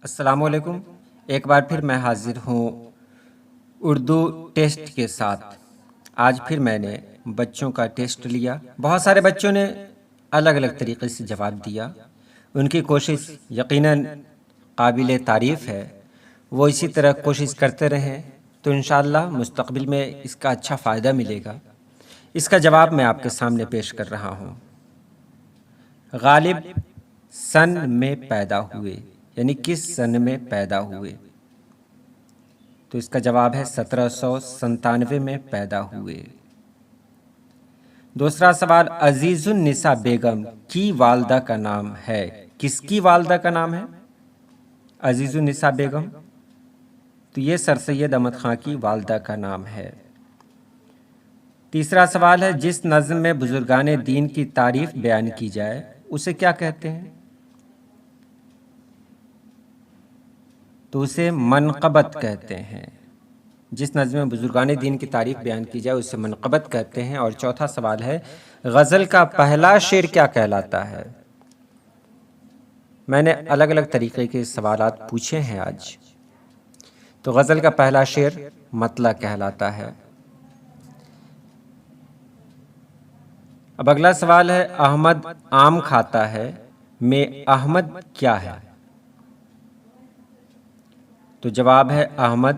السلام علیکم۔ ایک بار پھر میں حاضر ہوں اردو ٹیسٹ کے ساتھ۔ آج پھر میں نے بچوں کا ٹیسٹ لیا۔ بہت سارے بچوں نے الگ الگ طریقے سے جواب دیا۔ ان کی کوشش یقیناً قابل تعریف ہے۔ وہ اسی طرح کوشش کرتے رہیں تو انشاءاللہ مستقبل میں اس کا اچھا فائدہ ملے گا۔ اس کا جواب میں آپ کے سامنے پیش کر رہا ہوں۔ غالب سن میں پیدا ہوئے، یعنی کس سن میں پیدا ہوئے؟ تو اس کا جواب ہے 1797 میں پیدا ہوئے۔ دوسرا سوال، عزیز النساء بیگم کی والدہ کا نام ہے؟ کس کی والدہ کا نام ہے عزیز النساء بیگم؟ تو یہ سر سید احمد خان کی والدہ کا نام ہے۔ تیسرا سوال ہے، جس نظم میں بزرگان دین کی تعریف بیان کی جائے اسے کیا کہتے ہیں؟ تو اسے منقبت کہتے ہیں۔ جس نظم میں بزرگان دین کی تعریف بیان کی جائے اسے منقبت کہتے ہیں۔ اور چوتھا سوال ہے، غزل کا پہلا شعر کیا کہلاتا ہے؟ میں نے الگ الگ طریقے کے سوالات پوچھے ہیں آج۔ تو غزل کا پہلا شعر مطلع کہلاتا ہے۔ اب اگلا سوال ہے، احمد آم کھاتا ہے میں احمد کیا ہے؟ تو جواب ہے احمد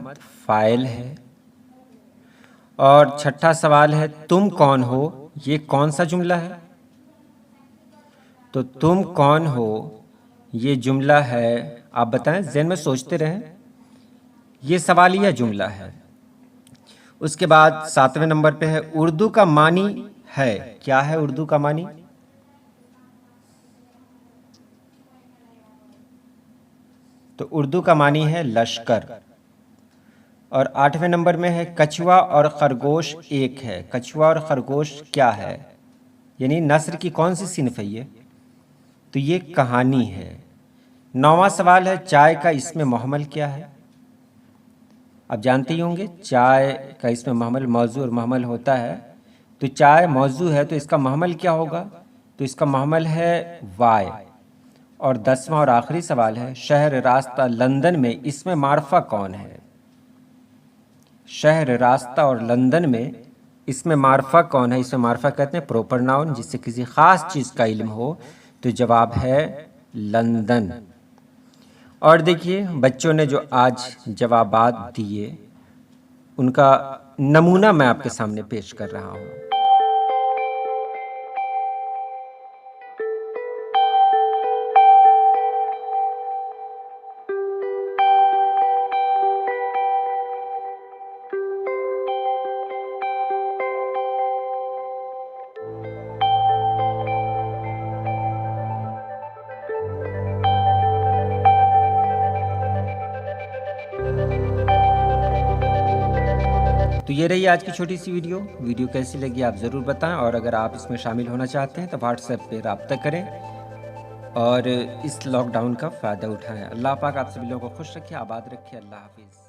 فاعل ہے۔ اور چھٹا سوال ہے، تم کون ہو؟ یہ کون سا جملہ ہے؟ تو تم کون ہو یہ جملہ ہے، آپ بتائیں، ذہن میں سوچتے رہیں، یہ سوالیہ جملہ ہے۔ اس کے بعد 7ویں نمبر پہ ہے، اردو کا معنی ہے، کیا ہے اردو کا معنی؟ تو اردو کا معنی ہے لشکر۔ اور 8ویں نمبر میں ہے، کچھوا اور خرگوش ایک ہے۔ کچھوا اور خرگوش کیا ہے؟ یعنی نثر کی کون سی صنف ہے یہ؟ تو یہ کہانی ہے۔ 9واں سوال ہے، چائے کا اسم محمل کیا ہے؟ آپ جانتے ہی ہوں گے، چائے کا اسم محمل موضوع اور محمل ہوتا ہے۔ تو چائے موضوع ہے تو اس کا محمل کیا ہوگا؟ تو اس کا محمل ہے وائے۔ اور 10واں اور آخری سوال ہے، شہر راستہ لندن میں اسم معرفہ کون ہے؟ شہر راستہ اور لندن میں اسم معرفہ کون ہے؟ اسم معرفہ کہتے ہیں پروپر ناؤن، جس سے کسی خاص چیز کا علم ہو۔ تو جواب ہے لندن۔ اور دیکھیے بچوں نے جو آج جوابات دیے ان کا نمونہ میں آپ کے سامنے پیش کر رہا ہوں۔ تو یہ رہی آج کی چھوٹی سی ویڈیو کیسی لگی آپ ضرور بتائیں، اور اگر آپ اس میں شامل ہونا چاہتے ہیں تو واٹس ایپ پہ رابطہ کریں اور اس لاک ڈاؤن کا فائدہ اٹھائیں۔ اللہ پاک آپ سبھی لوگوں کو خوش رکھے، آباد رکھے۔ اللہ حافظ۔